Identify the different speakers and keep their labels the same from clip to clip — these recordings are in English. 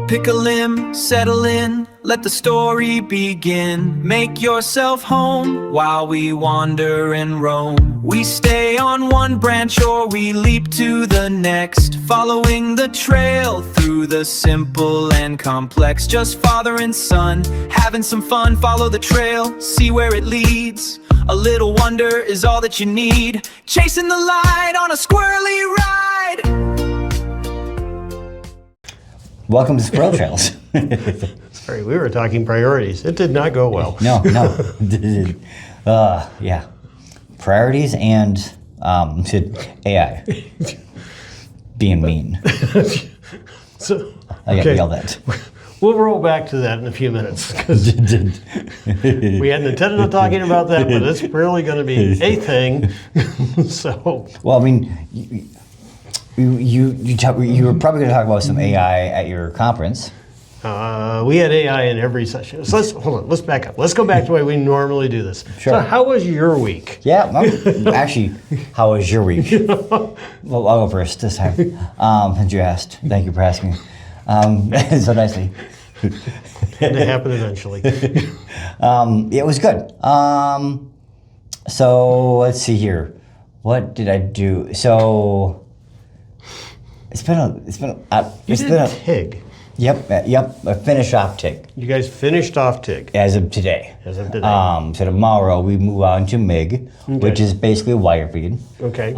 Speaker 1: Pick a limb, settle in, let the story begin. Make yourself home while we wander and roam. We stay on one branch or we leap to the next, following the trail through the simple and complex. Just father and son, having some fun. Follow the trail, see where it leads. A little wonder is all that you need. Chasing the light on a squirrely ride.
Speaker 2: Welcome to Squirrel Trails.
Speaker 3: Sorry, we were talking priorities. It did not go well.
Speaker 2: No. Yeah. Priorities and AI. Being mean.
Speaker 3: So,
Speaker 2: I got yelled at.
Speaker 3: We'll roll back to that in a few minutes. We hadn't intended on talking about that, but it's really going to be a thing. So.
Speaker 2: Well, I mean, you were probably going to talk about some AI at your conference.
Speaker 3: We had AI in every session. So let's back up. Let's go back to the way we normally do this.
Speaker 2: Sure.
Speaker 3: So how was your week?
Speaker 2: Yeah, actually, how was your week? Well, I'll go first this time, since you asked. Thank you for asking so nicely.
Speaker 3: Had to happen eventually.
Speaker 2: It was good. So let's see here. What did I do? So it's been a
Speaker 3: TIG.
Speaker 2: Yep. I finished off TIG.
Speaker 3: You guys finished off TIG.
Speaker 2: As of today.
Speaker 3: So
Speaker 2: tomorrow we move on to MIG, which is basically wire feed.
Speaker 3: Okay.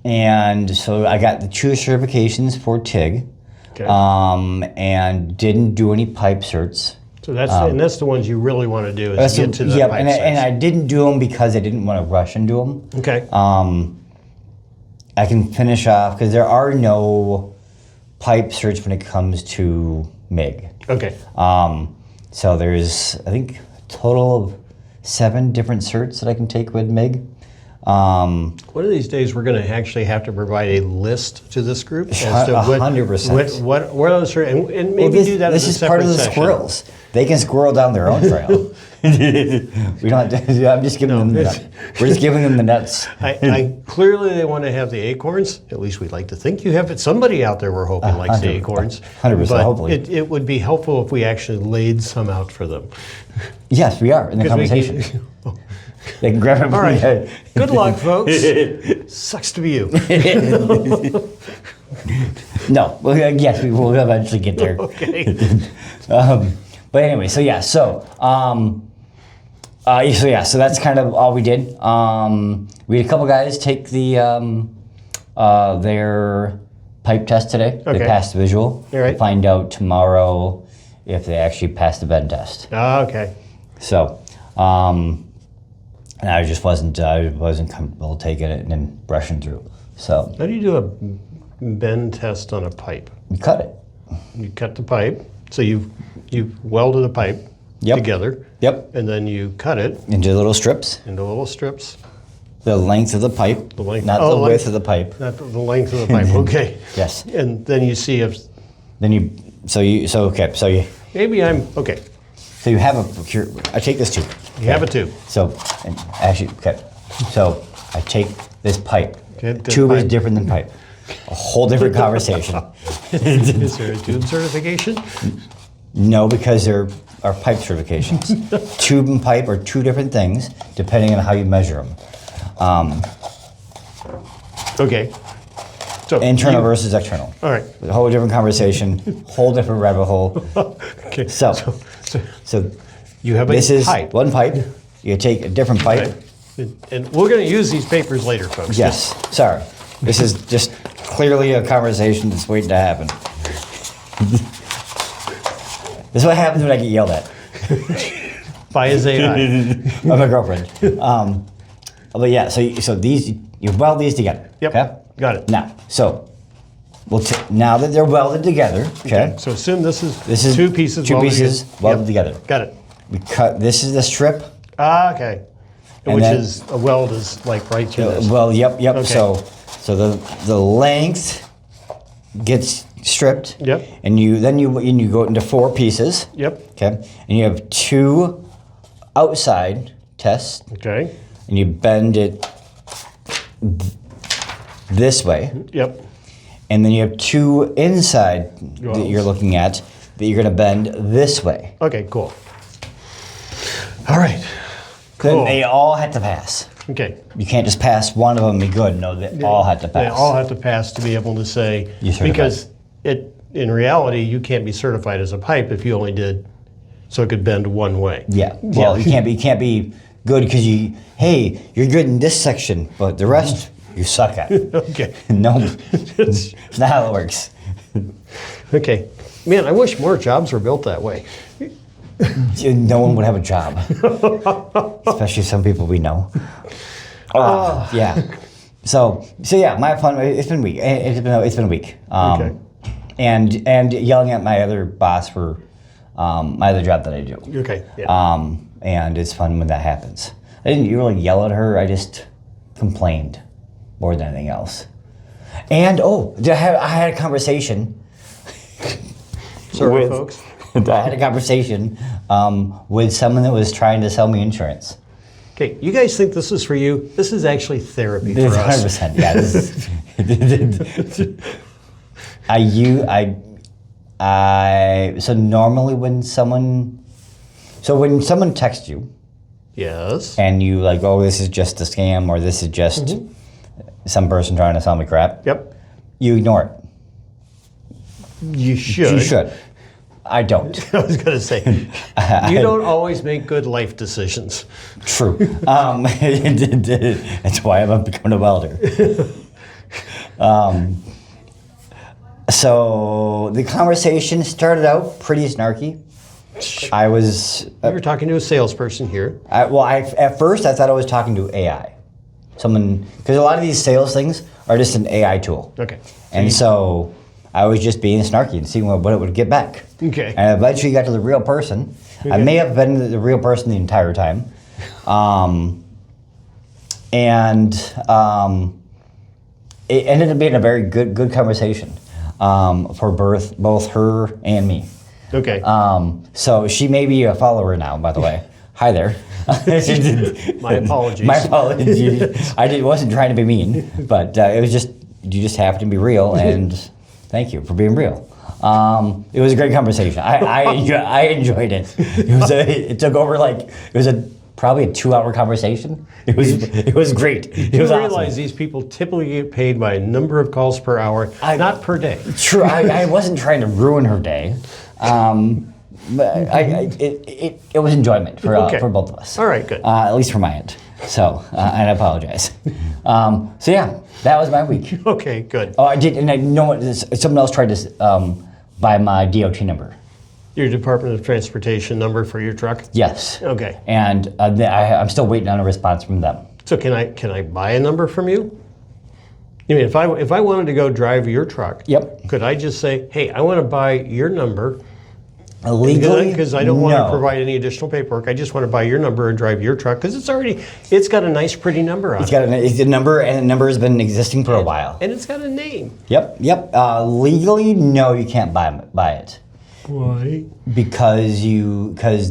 Speaker 2: And so I got the 2 certifications for TIG.
Speaker 3: Okay.
Speaker 2: And didn't do any pipe certs.
Speaker 3: So that's the ones you really want to do is get to the pipe certs.
Speaker 2: And I didn't do them because I didn't want to rush and do them.
Speaker 3: Okay.
Speaker 2: I can finish off because there are no pipe certs when it comes to MIG.
Speaker 3: Okay.
Speaker 2: So there's, I think, a total of 7 different certs that I can take with MIG.
Speaker 3: One of these days, we're going to actually have to provide a list to this group as to
Speaker 2: 100%.
Speaker 3: what are those, and maybe do that
Speaker 2: this
Speaker 3: as a
Speaker 2: is part of the
Speaker 3: session.
Speaker 2: squirrels. They can squirrel down their own trail. We don't. I'm just giving them the nuts. We're just giving them the nuts.
Speaker 3: Clearly, they want to have the acorns. At least we'd like to think you have it. Somebody out there, we're hoping, likes the acorns.
Speaker 2: 100%.
Speaker 3: But
Speaker 2: Hopefully,
Speaker 3: it would be helpful if we actually laid some out for them.
Speaker 2: Yes, we are in the conversation. They can grab it.
Speaker 3: All right. Good luck, folks. Sucks to be you.
Speaker 2: No. Well, yes, we will eventually get there.
Speaker 3: Okay.
Speaker 2: But anyway, so that's kind of all we did. We had a couple guys take their pipe test today.
Speaker 3: Okay.
Speaker 2: They passed the visual.
Speaker 3: All right.
Speaker 2: Find out tomorrow if they actually passed the bend test.
Speaker 3: Okay.
Speaker 2: So, and I just wasn't comfortable taking it and then brushing through. So.
Speaker 3: How do you do a bend test on a pipe?
Speaker 2: You cut it.
Speaker 3: You cut the pipe. So you've welded a pipe together.
Speaker 2: Yep.
Speaker 3: And then you cut it
Speaker 2: into little strips.
Speaker 3: The
Speaker 2: length of the pipe.
Speaker 3: The length.
Speaker 2: Not the width of the pipe.
Speaker 3: Not the length of the pipe. Okay.
Speaker 2: Yes.
Speaker 3: And then you see if.
Speaker 2: Maybe I'm
Speaker 3: okay.
Speaker 2: So you have I take this tube.
Speaker 3: You have a tube.
Speaker 2: So, and actually, okay. So I take this pipe.
Speaker 3: Okay,
Speaker 2: Tube is different than pipe. A whole different conversation.
Speaker 3: Is there a tube certification?
Speaker 2: No, because there are pipe certifications. Tube and pipe are 2 different things, depending on how you measure them.
Speaker 3: Okay. So
Speaker 2: internal versus external.
Speaker 3: All right.
Speaker 2: A whole different conversation. Whole different rabbit hole.
Speaker 3: Okay.
Speaker 2: So
Speaker 3: you have a
Speaker 2: this is
Speaker 3: pipe.
Speaker 2: one pipe. You take a different pipe.
Speaker 3: Right. And we're going to use these papers later, folks.
Speaker 2: Yes. Sorry. This is just clearly a conversation that's waiting to happen. This is what happens when I get yelled at.
Speaker 3: By his AI.
Speaker 2: By my girlfriend. But yeah, so these, you weld these together.
Speaker 3: Yep.
Speaker 2: Okay?
Speaker 3: Got it.
Speaker 2: Now, so now that they're welded together, okay?
Speaker 3: So assume this is 2 pieces
Speaker 2: welded together.
Speaker 3: Got it.
Speaker 2: We cut, this is the strip.
Speaker 3: Okay.
Speaker 2: And
Speaker 3: which
Speaker 2: then,
Speaker 3: is, a weld is like right through this.
Speaker 2: Well, yep.
Speaker 3: Okay.
Speaker 2: So the length gets stripped.
Speaker 3: Yep.
Speaker 2: And you go into 4 pieces.
Speaker 3: Yep.
Speaker 2: Okay. And you have 2 outside tests.
Speaker 3: Okay.
Speaker 2: And you bend it this way.
Speaker 3: Yep.
Speaker 2: and then you have 2 inside that
Speaker 3: Well.
Speaker 2: you're looking at that you're going to bend this way.
Speaker 3: Okay, cool. All right.
Speaker 2: Then
Speaker 3: Cool.
Speaker 2: they all had to pass.
Speaker 3: Okay.
Speaker 2: You can't just pass one of them and be good. No, they all had to pass.
Speaker 3: They all have to pass to be able to say,
Speaker 2: You're certified.
Speaker 3: because in reality, you can't be certified as a pipe if you only did, so it could bend one way.
Speaker 2: Yeah. Well, you can't be good because you're good in this section, but the rest you suck at.
Speaker 3: Okay.
Speaker 2: No, it's not how it works.
Speaker 3: Okay. Man, I wish more jobs were built that way.
Speaker 2: No one would have a job, especially some people we know. Yeah. So yeah, my fun. It's been week. It's been a week.
Speaker 3: Okay.
Speaker 2: And yelling at my other boss for my other job that I do.
Speaker 3: Okay. Yeah.
Speaker 2: And it's fun when that happens. I didn't really yell at her. I just complained more than anything else. And I had a conversation.
Speaker 3: Sorry,
Speaker 2: with-
Speaker 3: folks.
Speaker 2: I had a conversation with someone that was trying to sell me insurance.
Speaker 3: Okay, you guys think this is for you? This is actually therapy for
Speaker 2: This is
Speaker 3: us.
Speaker 2: 100%. Yeah. This is, so normally when someone texts you
Speaker 3: Yes.
Speaker 2: and you like, oh, this is just a scam or this is just some person trying to sell me crap,
Speaker 3: Yep.
Speaker 2: you ignore it.
Speaker 3: You should.
Speaker 2: You should. I don't.
Speaker 3: I was going to say, you don't always make good life decisions.
Speaker 2: True. That's why I'm becoming a welder. So the conversation started out pretty snarky. I was
Speaker 3: You were talking to a salesperson here.
Speaker 2: at first I thought I was talking to AI, someone, because a lot of these sales things are just an AI tool.
Speaker 3: Okay.
Speaker 2: And so I was just being snarky and seeing what it would get back.
Speaker 3: Okay.
Speaker 2: And eventually got to the real person. I may have been the real person the entire time. It ended up being a very good conversation for both her and me.
Speaker 3: Okay.
Speaker 2: So she may be a follower now, by the way. Hi there.
Speaker 3: My apologies.
Speaker 2: My apologies. Wasn't trying to be mean, but it was just, you just happened to be real, and thank you for being real. It was a great conversation. I enjoyed it. It took over probably a 2-hour conversation. It was great. It was
Speaker 3: you
Speaker 2: awesome.
Speaker 3: realize these people typically get paid by a number of calls per hour, not per day.
Speaker 2: True. I wasn't trying to ruin her day. But it was enjoyment for both of us.
Speaker 3: All right, good.
Speaker 2: At least for my end. So, and I apologize. So yeah, that was my week.
Speaker 3: Okay, good.
Speaker 2: Oh, I did, and I know what someone else tried to buy my DOT number.
Speaker 3: Your Department of Transportation number for your truck?
Speaker 2: Yes.
Speaker 3: Okay.
Speaker 2: And I'm still waiting on a response from them.
Speaker 3: So can I buy a number from you? You mean if I wanted to go drive your truck?
Speaker 2: Yep.
Speaker 3: Could I just say, hey, I want to buy your number?
Speaker 2: Legally,
Speaker 3: Because I don't want to
Speaker 2: no.
Speaker 3: provide any additional paperwork. I just want to buy your number and drive your truck because it's got a nice, pretty number on
Speaker 2: It's
Speaker 3: it.
Speaker 2: got a number, and the number has been existing for a while.
Speaker 3: And it's got a name.
Speaker 2: Yep. Legally, no, you can't buy it.
Speaker 3: Why?
Speaker 2: Because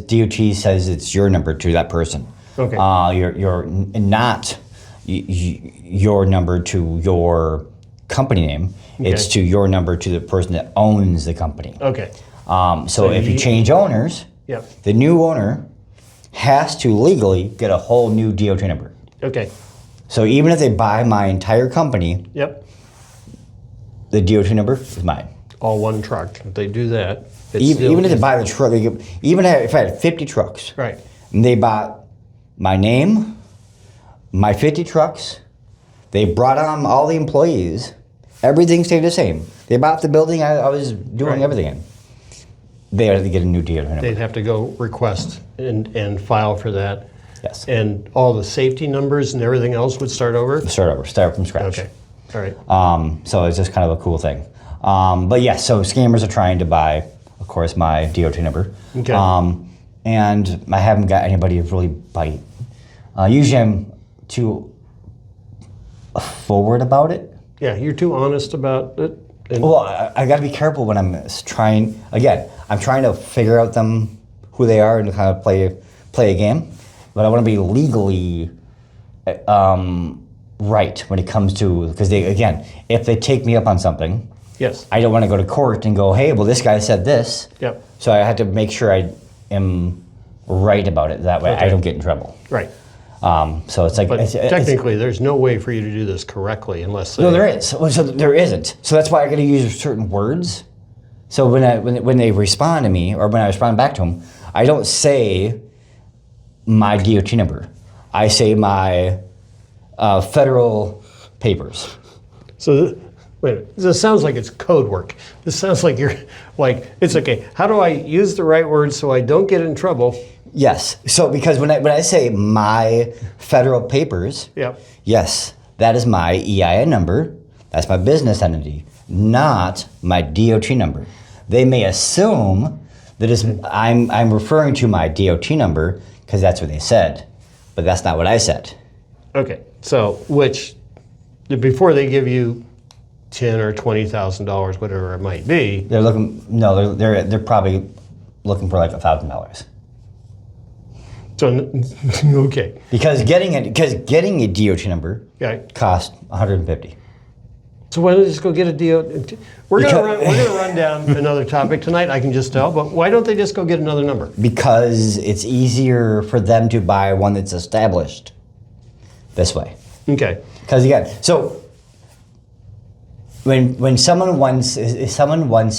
Speaker 2: DOT says it's your number to that person.
Speaker 3: Okay.
Speaker 2: You're not your number to your company name. It's
Speaker 3: Okay.
Speaker 2: to your number to the person that owns the company.
Speaker 3: Okay.
Speaker 2: So if you change owners,
Speaker 3: Yep.
Speaker 2: the new owner has to legally get a whole new DOT number.
Speaker 3: Okay.
Speaker 2: So even if they buy my entire company,
Speaker 3: Yep.
Speaker 2: the DOT number is mine.
Speaker 3: All one truck. If they do that, it's
Speaker 2: Even if they buy the truck, even if I had 50 trucks,
Speaker 3: right.
Speaker 2: and they bought my name, my 50 trucks, they brought on all the employees, everything stayed the same. They bought the building I was doing
Speaker 3: Right.
Speaker 2: everything in. They had to get a new DOT number.
Speaker 3: They'd have to go request and file for that.
Speaker 2: Yes.
Speaker 3: And all the safety numbers and everything else would start over?
Speaker 2: Start from scratch.
Speaker 3: Okay. All right.
Speaker 2: So it's just kind of a cool thing. But yes, so scammers are trying to buy, of course, my DOT number.
Speaker 3: Okay.
Speaker 2: And I haven't got anybody to really bite. Usually I'm too forward about it.
Speaker 3: Yeah, you're too honest about it. And
Speaker 2: Well, I got to be careful when I'm trying. Again, I'm trying to figure out who they are and kind of play a game. But I want to be legally right when it comes to, because if they take me up on something,
Speaker 3: Yes.
Speaker 2: I don't want to go to court and go, hey, well, this guy said this.
Speaker 3: Yep.
Speaker 2: So I have to make sure I am right about it. That way I don't get in trouble.
Speaker 3: Right.
Speaker 2: So it's like...
Speaker 3: But technically, there's no way for you to do this correctly unless...
Speaker 2: No, there is. So there isn't. So that's why I got to use certain words. So when they respond to me, or when I respond back to them, I don't say my DOT number. I say my federal papers.
Speaker 3: So, wait a minute. This sounds like it's code work. This sounds like you're like, it's okay. How do I use the right words so I don't get in trouble?
Speaker 2: Yes. So because when I say my federal papers,
Speaker 3: Yep.
Speaker 2: yes, that is my EIN number. That's my business entity, not my DOT number. They may assume that I'm referring to my DOT number because that's what they said, but that's not what I said.
Speaker 3: Okay. So, which before they give you $10,000 or $20,000, whatever it might be.
Speaker 2: They're looking. No, they're probably looking for like $1,000.
Speaker 3: So, okay.
Speaker 2: Because getting a DOT number
Speaker 3: Okay.
Speaker 2: costs $150.
Speaker 3: So why don't they just go get a DOT? We're gonna run down another topic tonight. I can just tell. But why don't they just go get another number?
Speaker 2: Because it's easier for them to buy one that's established this way.
Speaker 3: Okay.
Speaker 2: Because again, so when someone wants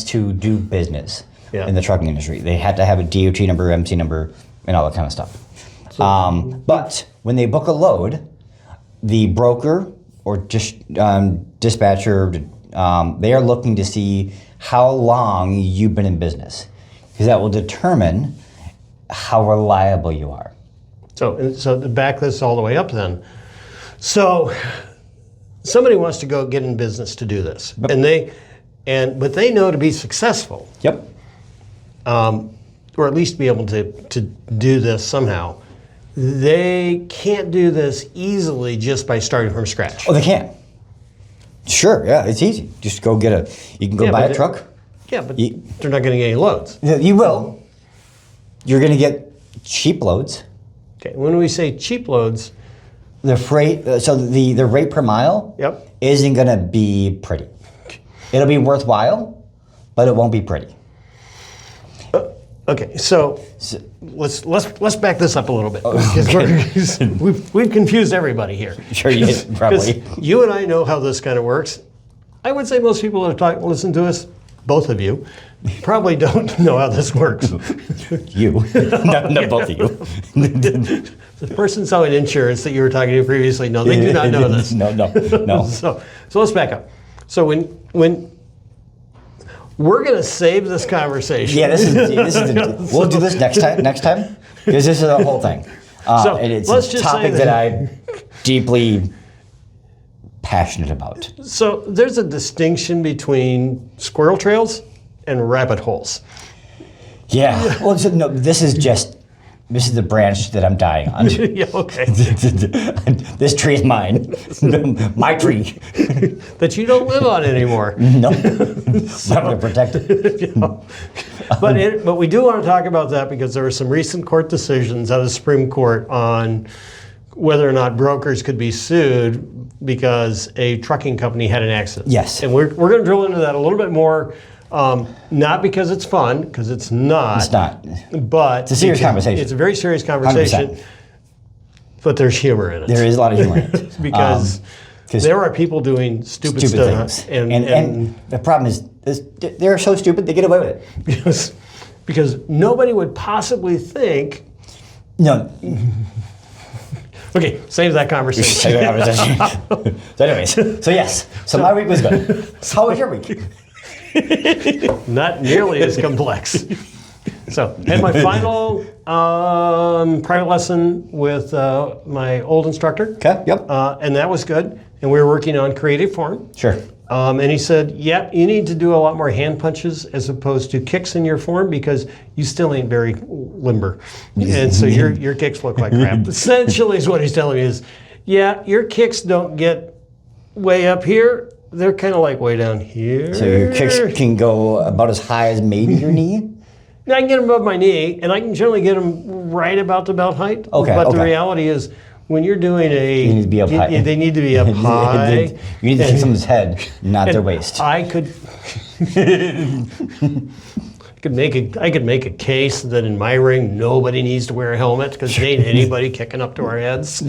Speaker 2: to do business
Speaker 3: Yeah.
Speaker 2: in the trucking industry, they have to have a DOT number, MC number, and all that kind of stuff. But when they book a load, the broker or dispatcher, they are looking to see how long you've been in business, because that will determine how reliable you are.
Speaker 3: So to back this all the way up then. So somebody wants to go get in business to do this. But they know to be successful.
Speaker 2: Yep.
Speaker 3: Or at least be able to do this somehow. They can't do this easily just by starting from scratch.
Speaker 2: Oh, they can. Sure, yeah, it's easy. Just go you can go buy a truck.
Speaker 3: Yeah, but they're not going to get any loads.
Speaker 2: You will. You're going to get cheap loads.
Speaker 3: Okay, when we say cheap loads.
Speaker 2: The freight, so the rate per mile
Speaker 3: Yep.
Speaker 2: isn't going to be pretty. It'll be worthwhile, but it won't be pretty.
Speaker 3: Okay, so let's back this up a little bit, because we've confused everybody here.
Speaker 2: Sure, you did, probably.
Speaker 3: You and I know how this kind of works. I would say most people that have listen to us, both of you, probably don't know how this works.
Speaker 2: You, not both of you.
Speaker 3: The person selling insurance that you were talking to previously, no, they do not know this.
Speaker 2: No.
Speaker 3: So let's back up. So when we're going to save this conversation.
Speaker 2: Yeah, we'll do this next time, because this is the whole thing. And it's
Speaker 3: let's
Speaker 2: a
Speaker 3: just
Speaker 2: topic
Speaker 3: say
Speaker 2: that I'm deeply passionate about.
Speaker 3: So there's a distinction between squirrel trails and rabbit holes.
Speaker 2: Yeah. Well, no, this is the branch that I'm dying on.
Speaker 3: Yeah, okay.
Speaker 2: This tree is mine. My tree.
Speaker 3: That you don't live on anymore.
Speaker 2: No. I'm going to protect it.
Speaker 3: But we do want to talk about that because there were some recent court decisions out of the Supreme Court on whether or not brokers could be sued because a trucking company had an accident.
Speaker 2: Yes.
Speaker 3: And we're going to drill into that a little bit more. Not because it's fun, because it's not.
Speaker 2: It's not.
Speaker 3: But
Speaker 2: it's a serious conversation.
Speaker 3: It's a very serious conversation.
Speaker 2: 100%.
Speaker 3: But there's humor in it.
Speaker 2: There is a lot of humor in it.
Speaker 3: Because there are people doing stupid stuff.
Speaker 2: Things. And the problem is they're so stupid they get away with
Speaker 3: it. Because nobody would possibly think.
Speaker 2: No.
Speaker 3: Okay, save that conversation.
Speaker 2: Save that conversation. So anyways, so yes. So my week was good. How was your week?
Speaker 3: Not nearly as complex. So, had my final private lesson with my old instructor.
Speaker 2: Okay, yep.
Speaker 3: And that was good. And we were working on creative form.
Speaker 2: Sure.
Speaker 3: And he said, yeah, you need to do a lot more hand punches as opposed to kicks in your form because you still ain't very limber. And so your kicks look like crap. Essentially is what he's telling me is, yeah, your kicks don't get way up here. They're kind of like way down here.
Speaker 2: So your kicks can go about as high as maybe your knee?
Speaker 3: I can get them above my knee, and I can generally get them right about the belt height.
Speaker 2: Okay.
Speaker 3: But the reality is, when you're doing a,
Speaker 2: You need to be up high.
Speaker 3: they need to be up high.
Speaker 2: You need to see someone's head, not their waist.
Speaker 3: I could I could make a case that in my ring nobody needs to wear a helmet because there ain't anybody kicking up to our heads.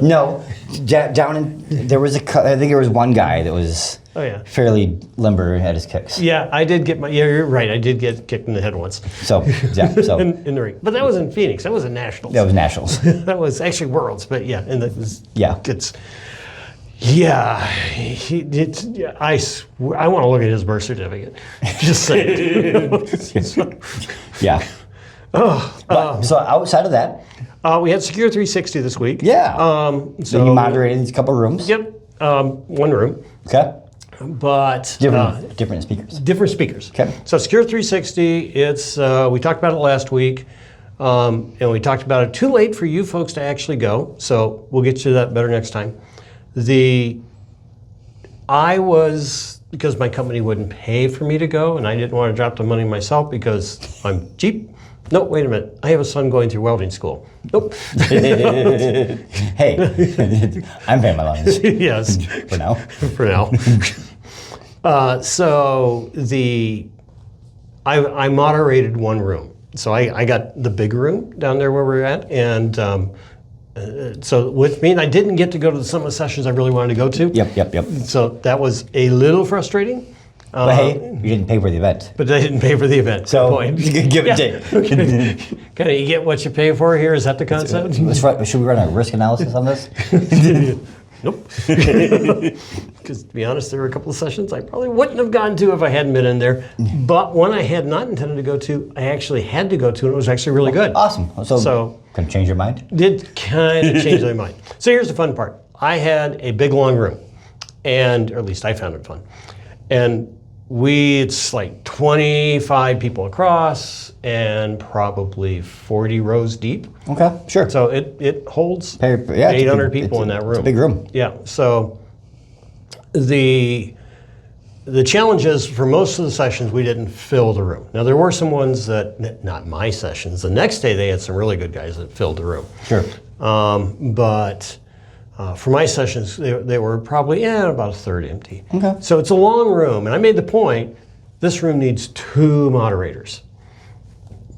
Speaker 2: No, down in there was I think there was one guy that was fairly limber at his kicks.
Speaker 3: Yeah, I did get you're right. I did get kicked in the head once.
Speaker 2: So
Speaker 3: in the ring, but that was in Phoenix. That was in Nationals.
Speaker 2: That was Nationals.
Speaker 3: That was actually Worlds, but yeah, and that was it's. Yeah, I want to look at his birth certificate. Just saying.
Speaker 2: Yeah. So outside of that,
Speaker 3: we had Secure 360 this week.
Speaker 2: Yeah.
Speaker 3: So
Speaker 2: you moderated a couple rooms.
Speaker 3: Yep. One room.
Speaker 2: Okay.
Speaker 3: But
Speaker 2: different speakers.
Speaker 3: Different speakers.
Speaker 2: Okay.
Speaker 3: So Secure 360. It's we talked about it last week, and we talked about it too late for you folks to actually go. So we'll get to that better next time. Because my company wouldn't pay for me to go, and I didn't want to drop the money myself because I'm cheap. No, wait a minute. I have a son going through welding school. Nope.
Speaker 2: Hey, I'm paying my loans.
Speaker 3: Yes.
Speaker 2: For now.
Speaker 3: For now. I moderated one room. So I got the big room down there where we're at, and so with me, and I didn't get to go to some of the sessions I really wanted to go to.
Speaker 2: Yep.
Speaker 3: So that was a little frustrating.
Speaker 2: But hey, you didn't pay for the event.
Speaker 3: But I didn't pay for the event.
Speaker 2: So
Speaker 3: good point.
Speaker 2: Give and take.
Speaker 3: Kind of you get what you pay for here. Is that the concept?
Speaker 2: Should we run a risk analysis on this?
Speaker 3: Nope. Because to be honest, there were a couple of sessions I probably wouldn't have gone to if I hadn't been in there. But one I had not intended to go to, I actually had to go to, and it was actually really good.
Speaker 2: Awesome. So can change your mind?
Speaker 3: Did kind of change my mind. So here's the fun part. I had a big long room, or at least I found it fun. And it's like 25 people across and probably 40 rows deep.
Speaker 2: Okay, sure.
Speaker 3: So it holds
Speaker 2: 800
Speaker 3: people in that room.
Speaker 2: It's a big room.
Speaker 3: Yeah. So the challenge is for most of the sessions we didn't fill the room. Now there were some ones that, not my sessions, the next day they had some really good guys that filled the room.
Speaker 2: Sure.
Speaker 3: But for my sessions, they were probably about a third empty.
Speaker 2: Okay.
Speaker 3: So it's a long room, and I made the point, this room needs 2 moderators.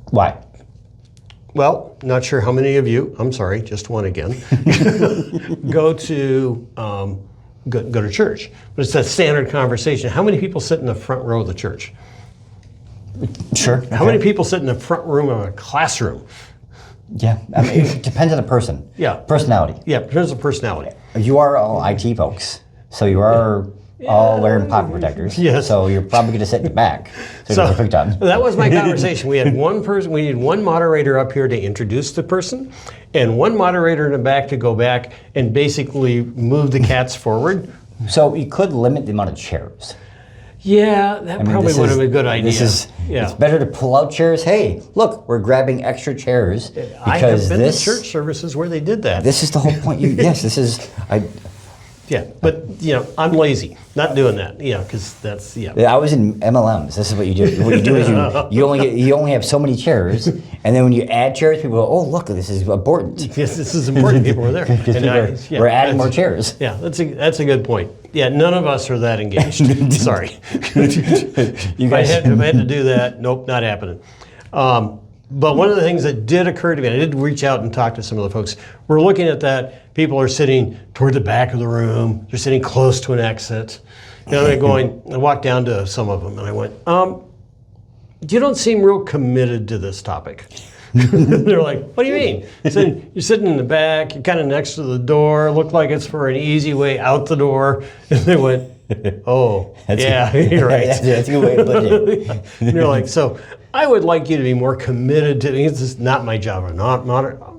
Speaker 2: Why?
Speaker 3: Well, not sure how many of you, I'm sorry, just one again, go to church. But it's that standard conversation. How many people sit in the front row of the church?
Speaker 2: Sure.
Speaker 3: How many people sit in the front room of a classroom?
Speaker 2: Yeah, I mean, it depends on the person.
Speaker 3: Yeah.
Speaker 2: Personality.
Speaker 3: Yeah, it depends on personality.
Speaker 2: You are all IT folks, so you are all wearing pocket protectors.
Speaker 3: Yes.
Speaker 2: So you're probably going to sit in the back. So
Speaker 3: that was my conversation. We had one person. We need one moderator up here to introduce the person, and one moderator in the back to go back and basically move the cats forward.
Speaker 2: So you could limit the amount of chairs.
Speaker 3: Yeah, that probably would have been a good idea.
Speaker 2: It's better to pull out chairs. Hey, look, we're grabbing extra chairs because
Speaker 3: I have been to church services where they did that.
Speaker 2: This is the whole point.
Speaker 3: Yeah, but I'm lazy, not doing that. Because that's
Speaker 2: I was in MLMs. This is what you do. What you do is you only have so many chairs, and then when you add chairs, people go, "Oh, look, this is important."
Speaker 3: Yes, this is important. People were there.
Speaker 2: We're adding more chairs.
Speaker 3: Yeah, that's a good point. Yeah, none of us are that engaged. Sorry. If I had to do that, nope, not happening. But one of the things that did occur to me, and I did reach out and talk to some of the folks, we're looking at that. People are sitting toward the back of the room. They're sitting close to an exit. And I walked down to some of them and I went, you don't seem real committed to this topic. They're like, what do you mean? I said, you're sitting in the back, you're kind of next to the door, looked like it's for an easy way out the door. And they went, oh, you're right.
Speaker 2: That's a good way to put it.
Speaker 3: And they're like, so I would like you to be more committed to, this is not my job, I'm not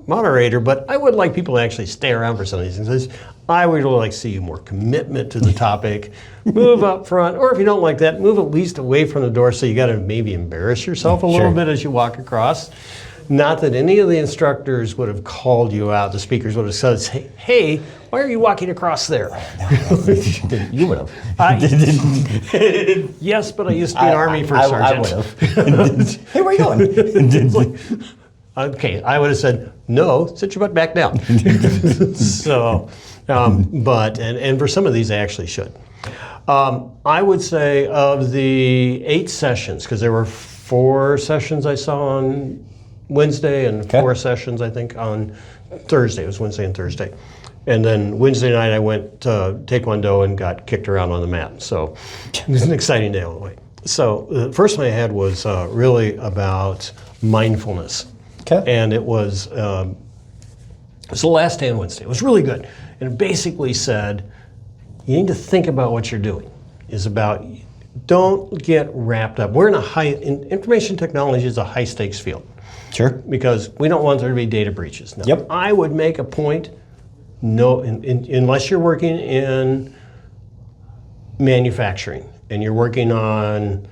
Speaker 3: moderator, but I would like people to actually stay around for some of these things. I would really like to see you more commitment to the topic. Move up front, or if you don't like that, move at least away from the door so you got to maybe embarrass yourself a little bit as you walk across. Not that any of the instructors would have called you out. The speakers would have said, hey, why are you walking across there?
Speaker 2: You would have.
Speaker 3: Yes, but I used to be an Army first sergeant.
Speaker 2: I would have. Hey, where are you going?
Speaker 3: Okay, I would have said, no, sit your butt back down. So, and for some of these, I actually should. I would say of the 8 sessions, because there were 4 sessions I saw on Wednesday and 4 sessions, I think, on Thursday. It was Wednesday and Thursday. And then Wednesday night I went to Taekwondo and got kicked around on the mat. So it was an exciting day all the way. So the first one I had was really about mindfulness. And it was the last day on Wednesday. It was really good. And it basically said, you need to think about what you're doing. Is about, don't get wrapped up. We're in information technology is a high stakes field.
Speaker 2: Sure.
Speaker 3: Because we don't want there to be data breaches. Now,
Speaker 2: Yep.
Speaker 3: I would make a point, unless you're working in manufacturing and you're working on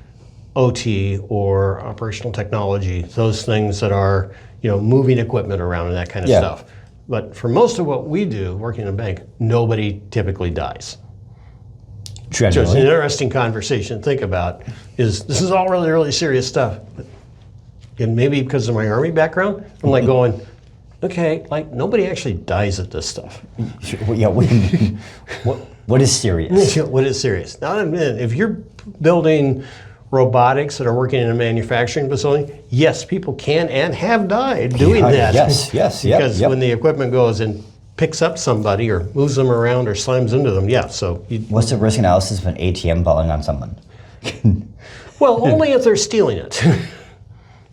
Speaker 3: OT or operational technology, those things that are, moving equipment around and that kind of stuff. But for most of what we do, working in a bank, nobody typically dies. So it's an interesting conversation to think about. This is all really, really serious stuff. And maybe because of my Army background, I'm like going, okay, like nobody actually dies at this stuff.
Speaker 2: Yeah, what is serious?
Speaker 3: What is serious? Now, if you're building robotics that are working in a manufacturing facility, yes, people can and have died doing that.
Speaker 2: Yes,
Speaker 3: because when the equipment goes and picks up somebody or moves them around or slams into them, so.
Speaker 2: What's the risk analysis of an ATM falling on someone?
Speaker 3: Well, only if they're stealing it.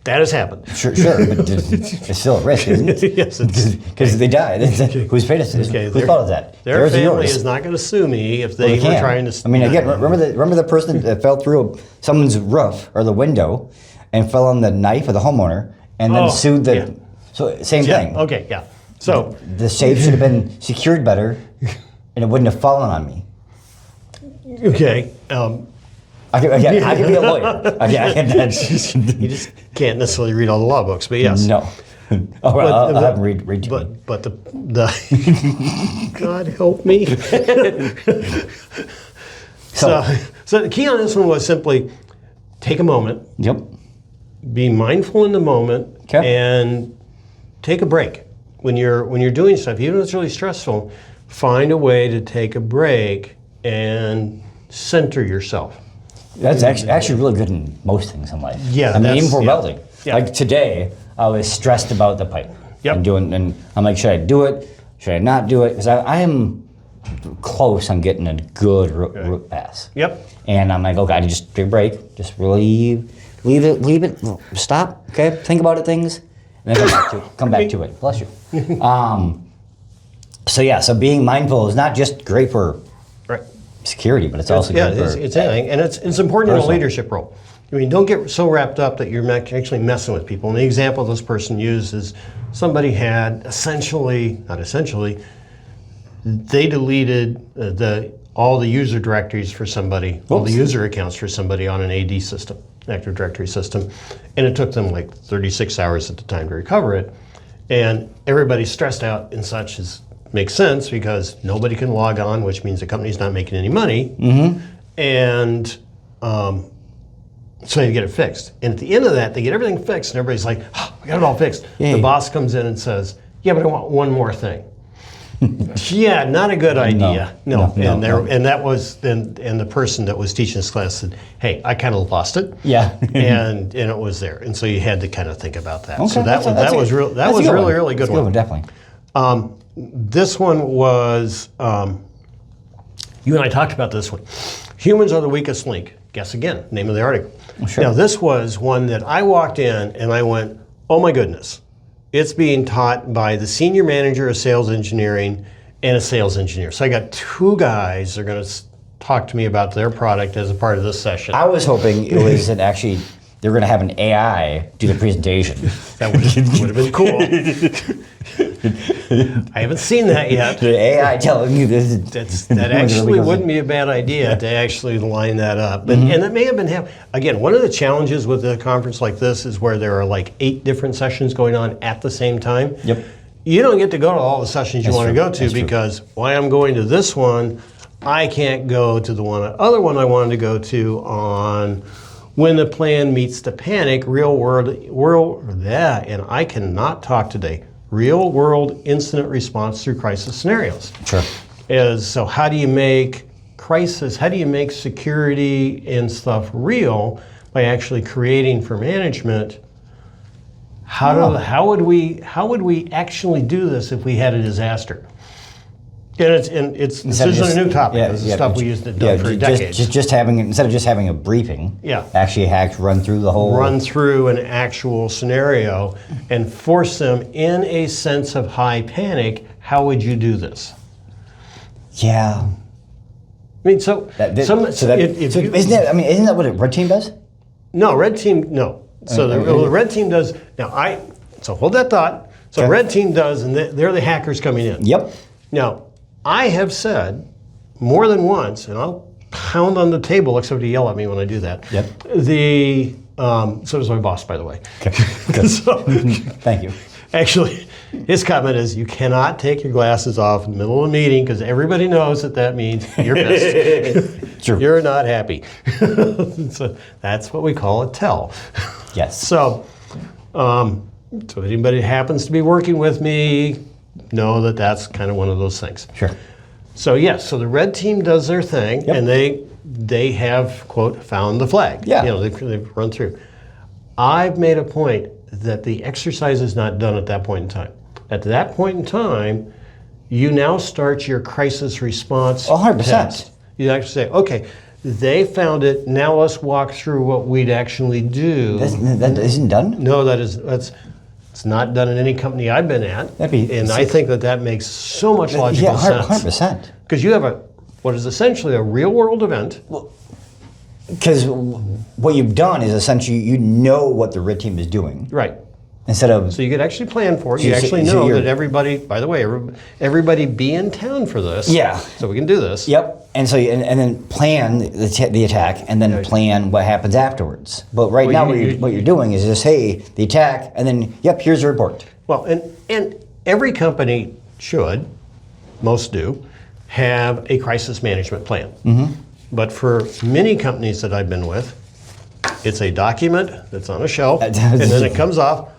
Speaker 3: That has happened.
Speaker 2: Sure, but it's still a risk, isn't it?
Speaker 3: Yes,
Speaker 2: because they died. Who's paid us? Whose fault is that?
Speaker 3: Their family is not going to sue me if they were trying to.
Speaker 2: I mean, again, remember the person that fell through someone's roof or the window and fell on the knife of the homeowner and then sued the. Yeah. So same thing.
Speaker 3: Okay, yeah. So
Speaker 2: the safe should have been secured better, and it wouldn't have fallen on me.
Speaker 3: Okay.
Speaker 2: I can be a lawyer.
Speaker 3: You just can't necessarily read all the law books, but yes.
Speaker 2: No. I'll have them read to me.
Speaker 3: But the God help me. So the key on this one was simply take a moment.
Speaker 2: Yep.
Speaker 3: Be mindful in the moment and take a break. When you're doing stuff, even if it's really stressful, find a way to take a break and center yourself.
Speaker 2: That's actually really good in most things in life.
Speaker 3: Yeah,
Speaker 2: I mean, even for welding.
Speaker 3: Yeah.
Speaker 2: Like today, I was stressed about the pipe.
Speaker 3: Yep.
Speaker 2: And I'm like, should I do it? Should I not do it? Because I am close on getting a good root pass.
Speaker 3: Yep.
Speaker 2: And I'm like, okay, I just take a break, just leave it, stop. Okay, think about it, things, and then come back to it. Bless you. So being mindful is not just great for security, but it's also good for
Speaker 3: it's anything, and it's important in a leadership role. I mean, don't get so wrapped up that you're actually messing with people. And the example this person used is somebody had they deleted all the user directories for somebody, all the user accounts for somebody on an AD system, Active Directory system, and it took them like 36 hours at the time to recover it. And everybody's stressed out and such makes sense because nobody can log on, which means the company's not making any money. Mm-hmm. And so they get it fixed. And at the end of that, they get everything fixed, and everybody's like, we got it all fixed. Yay. The boss comes in and says, yeah, but I want one more thing. Yeah, not a good idea. No. And the person that was teaching this class said, hey, I kind of lost it.
Speaker 2: Yeah.
Speaker 3: and it was there. And so you had to kind of think about that.
Speaker 2: Okay,
Speaker 3: so that was really good one.
Speaker 2: Definitely.
Speaker 3: This one was, you and I talked about this one. Humans are the weakest link. Guess again, name of the article.
Speaker 2: Sure.
Speaker 3: Now this was one that I walked in and I went, oh my goodness. It's being taught by the senior manager of sales engineering and a sales engineer. So I got 2 guys that are going to talk to me about their product as a part of this session.
Speaker 2: I was hoping it was they're going to have an AI do the presentation.
Speaker 3: That would have been cool. I haven't seen that yet.
Speaker 2: The AI telling you this.
Speaker 3: That actually wouldn't be a bad idea to actually line that up. And that may have been again, one of the challenges with a conference like this is where there are like 8 different sessions going on at the same time.
Speaker 2: Yep.
Speaker 3: You don't get to go to all the sessions you want to go to because while I'm going to this one, I can't go to the other one I wanted to go to on when the plan meets the panic, real world, and I cannot talk today. real world incident response through crisis scenarios.
Speaker 2: Sure.
Speaker 3: So how do you make crisis, how do you make security and stuff real by actually creating for management? How would we actually do this if we had a disaster? And this isn't a new topic. This is stuff we used to do for decades.
Speaker 2: Instead of just having a briefing, actually run through the whole...
Speaker 3: Run through an actual scenario and force them in a sense of high panic. How would you do this?
Speaker 2: Yeah.
Speaker 3: I mean, isn't
Speaker 2: that what a red team does?
Speaker 3: No, red team, no. So the red team does, so hold that thought. So red team does, and they're the hackers coming in.
Speaker 2: Yep.
Speaker 3: Now, I have said more than once, and I'll pound on the table except to yell at me when I do that.
Speaker 2: Yep.
Speaker 3: So does my boss, by the way.
Speaker 2: Okay. Good. Thank you.
Speaker 3: Actually, his comment is, you cannot take your glasses off in the middle of a meeting because everybody knows that means you're pissed.
Speaker 2: True.
Speaker 3: You're not happy. So that's what we call a tell.
Speaker 2: Yes.
Speaker 3: So anybody who happens to be working with me, know that that's kind of one of those things.
Speaker 2: Sure.
Speaker 3: So yes, so the red team does their thing, and they have, quote, found the flag.
Speaker 2: Yeah.
Speaker 3: They've run through. I've made a point that the exercise is not done at that point in time. At that point in time, you now start your crisis response
Speaker 2: 100%.
Speaker 3: test. You actually say, okay, they found it, now let's walk through what we'd actually do.
Speaker 2: That isn't done?
Speaker 3: No, it's not done in any company I've been at. I think that makes so much logical sense.
Speaker 2: 100%.
Speaker 3: Because you have what is essentially a real world event.
Speaker 2: Because what you've done is essentially you know what the red team is doing.
Speaker 3: Right.
Speaker 2: Instead of...
Speaker 3: So you could actually plan for it. You actually know that everybody, by the way, everybody be in town for this.
Speaker 2: Yeah.
Speaker 3: So we can do this.
Speaker 2: Yep. And so and then plan the attack and then plan what happens afterwards. But what you're doing is just, hey, the attack, and then, yep, here's the report.
Speaker 3: Well, and every company should, most do, have a crisis management plan. Mm-hmm. But for many companies that I've been with, it's a document that's on a shelf, and then it comes off,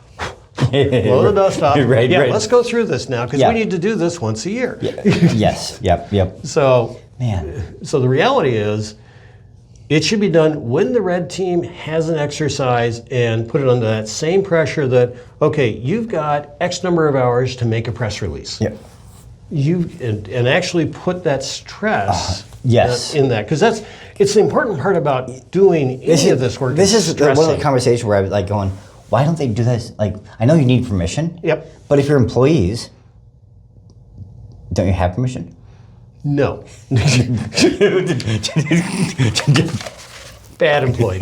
Speaker 3: blow the dust off.
Speaker 2: Right.
Speaker 3: Let's go through this now, because we need to do this once a year.
Speaker 2: Yes, yep.
Speaker 3: So the reality is, it should be done when the red team has an exercise and put it under that same pressure that, okay, you've got X number of hours to make a press release.
Speaker 2: Yep.
Speaker 3: And actually put that stress in that, because it's the important part about doing any of this work.
Speaker 2: This is one of the conversations where I was like going, why don't they do this? Like, I know you need permission. Yep. But if you're employees, don't you have permission?
Speaker 3: No. Bad employee.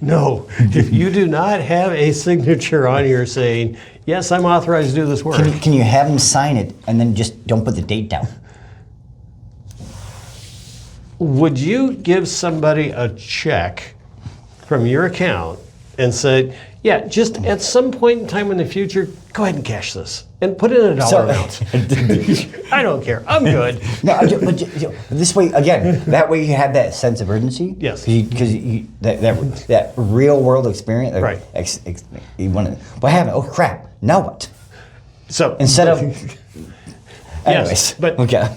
Speaker 3: No. If you do not have a signature on here saying, yes, I'm authorized to do this work.
Speaker 2: Can you have them sign it and then just don't put the date down?
Speaker 3: Would you give somebody a check from your account and say, yeah, just at some point in time in the future, go ahead and cash this and put in a dollar amount. I don't care. I'm good.
Speaker 2: No, but this way, again, that way you have that sense of urgency.
Speaker 3: Yes.
Speaker 2: Because that real world experience.
Speaker 3: Right.
Speaker 2: You want to, what happened? Oh, crap. Now what?
Speaker 3: So
Speaker 2: instead of... Anyways.
Speaker 3: Yes, but...
Speaker 2: Okay.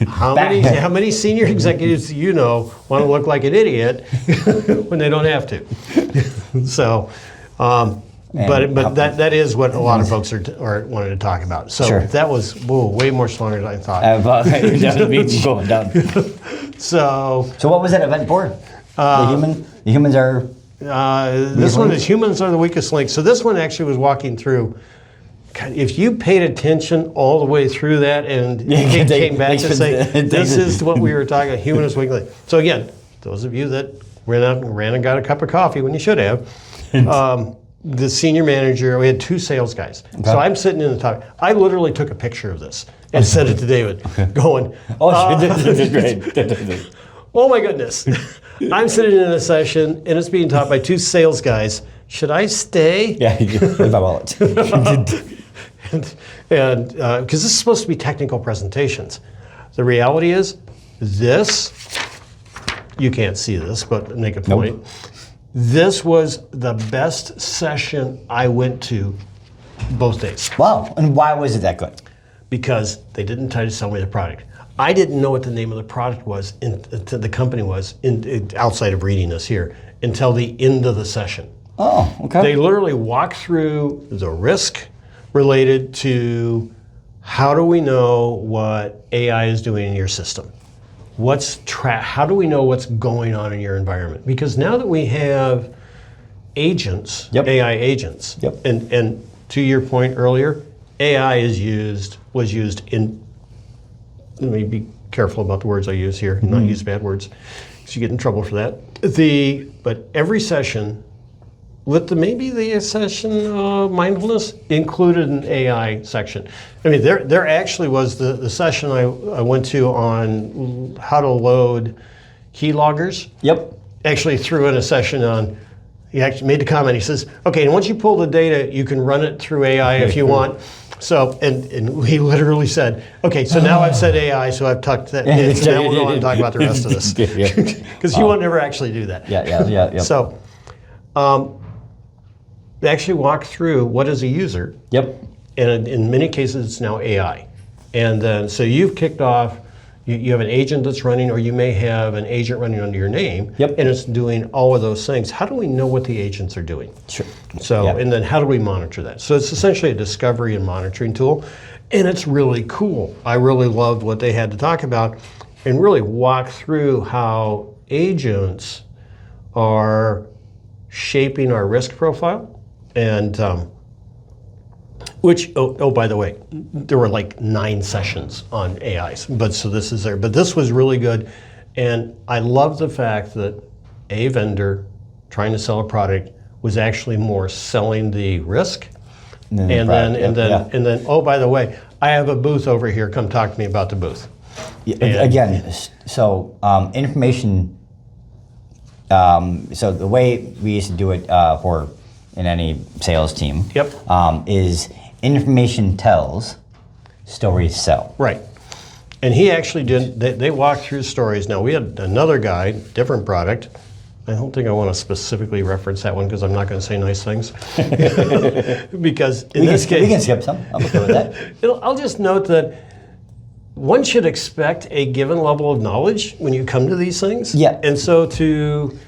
Speaker 3: How many senior executives do you know want to look like an idiot when they don't have to? So, but that is what a lot of folks are wanting to talk about. So that was way more stronger than I thought.
Speaker 2: Going down.
Speaker 3: So
Speaker 2: what was that event for? The humans are.
Speaker 3: This one is humans are the weakest link. So this one actually was walking through. If you paid attention all the way through that and came back to say, this is what we were talking about, human is weakly. So again, those of you that ran and got a cup of coffee when you should have, the senior manager, we had 2 sales guys. Okay. So I'm sitting in the top. I literally took a picture of this and sent it to David, going,
Speaker 2: this is great.
Speaker 3: Oh my goodness. I'm sitting in a session and it's being taught by 2 sales guys. Should I stay?
Speaker 2: Yeah, leave my wallet.
Speaker 3: And because this is supposed to be technical presentations. The reality is, you can't see this, but make a point. Nope. This was the best session I went to both days.
Speaker 2: Wow. And why was it that good?
Speaker 3: Because they didn't try to sell me the product. I didn't know what the name of the product was, the company was, outside of reading this here, until the end of the session.
Speaker 2: Oh, okay.
Speaker 3: They literally walk through the risk related to how do we know what AI is doing in your system? How do we know what's going on in your environment? Because now that we have agents, AI agents, and to your point earlier, AI was used in, let me be careful about the words I use here, not use bad words, because you get in trouble for that. But every session, with maybe the session mindfulness, included an AI section. I mean, there actually was the session I went to on how to load keyloggers.
Speaker 2: Yep.
Speaker 3: Actually threw in a session on, he actually made the comment, he says, okay, and once you pull the data, you can run it through AI if you want. So, and he literally said, okay, so now I've said AI, so I've tucked that in, so now we'll go on and talk about the rest of this. Because you won't never actually do that.
Speaker 2: Yeah.
Speaker 3: So, they actually walk through what is a user.
Speaker 2: Yep.
Speaker 3: And in many cases, it's now AI. And then, so you've kicked off, you have an agent that's running, or you may have an agent running under your name, and it's doing all of those things. How do we know what the agents are doing?
Speaker 2: Sure.
Speaker 3: So, and then how do we monitor that? So it's essentially a discovery and monitoring tool, and it's really cool. I really loved what they had to talk about and really walk through how agents are shaping our risk profile. And which, by the way, there were like 9 sessions on AIs, but so this is there. But this was really good, and I love the fact that a vendor trying to sell a product was actually more selling the risk, and then oh, by the way, I have a booth over here. Come talk to me about the booth.
Speaker 2: Again, so information. So the way we used to do it in any sales team, is information tells, stories sell.
Speaker 3: Right. And he actually did, they walked through stories. Now we had another guy, different product. I don't think I want to specifically reference that one because I'm not going to say nice things. Because in this case,
Speaker 2: we can skip some. I'm okay with that.
Speaker 3: I'll just note that one should expect a given level of knowledge when you come to these things.
Speaker 2: Yeah.
Speaker 3: And so to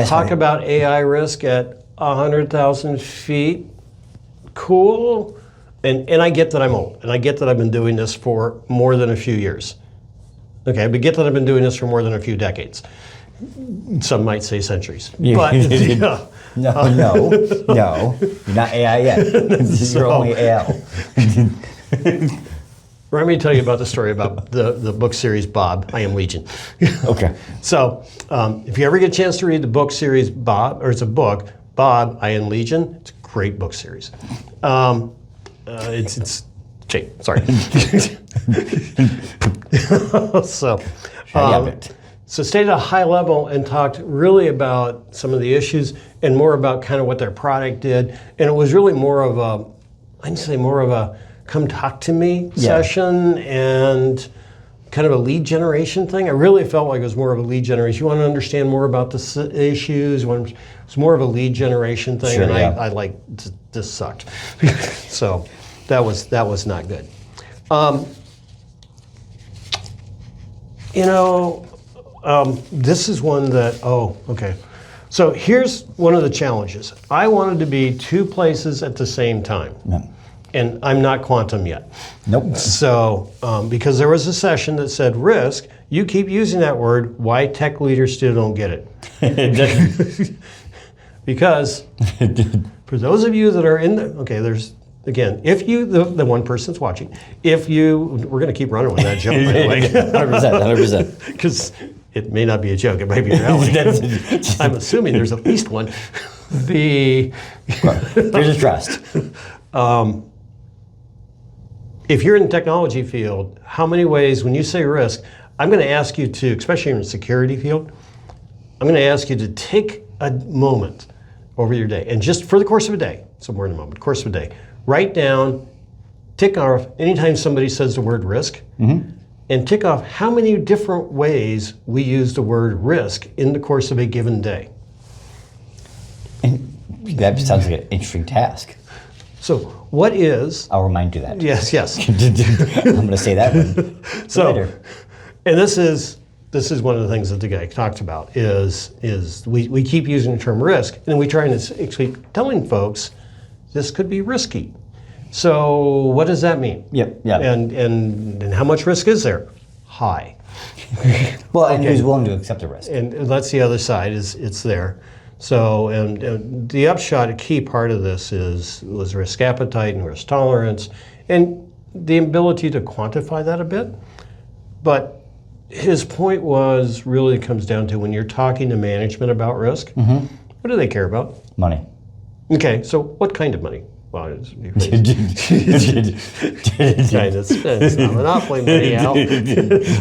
Speaker 3: talk about AI risk at 100,000 feet, cool. And I get that I'm old, and I get that I've been doing this for more than a few years. Okay, but get that I've been doing this for more than a few decades. Some might say centuries. But
Speaker 2: no, you're not AI yet. You're only AL.
Speaker 3: Let me tell you about the story about the book series Bob, I Am Legion.
Speaker 2: Okay.
Speaker 3: So if you ever get a chance to read the book series Bob, or it's a book, Bob, I Am Legion, it's a great book series. It's Jake, sorry. So stayed at a high level and talked really about some of the issues and more about kind of what their product did. And it was really more of a come talk to me session and kind of a lead generation thing. I really felt like it was more of a lead generation. You want to understand more about the issues. It's more of a lead generation thing.
Speaker 2: Sure,
Speaker 3: and I like, this sucked. So that was not good. This is one that, okay. So here's one of the challenges. I wanted to be 2 places at the same time. And I'm not quantum yet.
Speaker 2: Nope.
Speaker 3: So, because there was a session that said risk, you keep using that word, why tech leaders still don't get it. Because for those of you that are in there's, again, if you, the one person that's watching, we're going to keep running with that joke, by the way.
Speaker 2: 100%.
Speaker 3: Because it may not be a joke, it might be reality. I'm assuming there's at least one. There's
Speaker 2: a trust.
Speaker 3: If you're in the technology field, how many ways, when you say risk, I'm going to ask you to, especially in the security field, I'm going to ask you to take a moment over your day, and just for the course of a day, so more than a moment, course of a day, write down, tick off, anytime somebody says the word risk, and tick off how many different ways we use the word risk in the course of a given day.
Speaker 2: And that sounds like an interesting task.
Speaker 3: So what is?
Speaker 2: I'll remind you that.
Speaker 3: Yes, yes.
Speaker 2: I'm going to say that one
Speaker 3: So,
Speaker 2: later.
Speaker 3: and this is one of the things that the guy talks about is we keep using the term risk, and we try and keep telling folks this could be risky. So what does that mean?
Speaker 2: Yep.
Speaker 3: And how much risk is there? High.
Speaker 2: Well, and who's willing to accept the risk?
Speaker 3: And that's the other side, is it's there. So, and the upshot, a key part of this was risk appetite and risk tolerance, and the ability to quantify that a bit. But his point really comes down to when you're talking to management about risk, what do they care about?
Speaker 2: Money.
Speaker 3: Okay, so what kind of money? Well, it's not monopoly money, Al.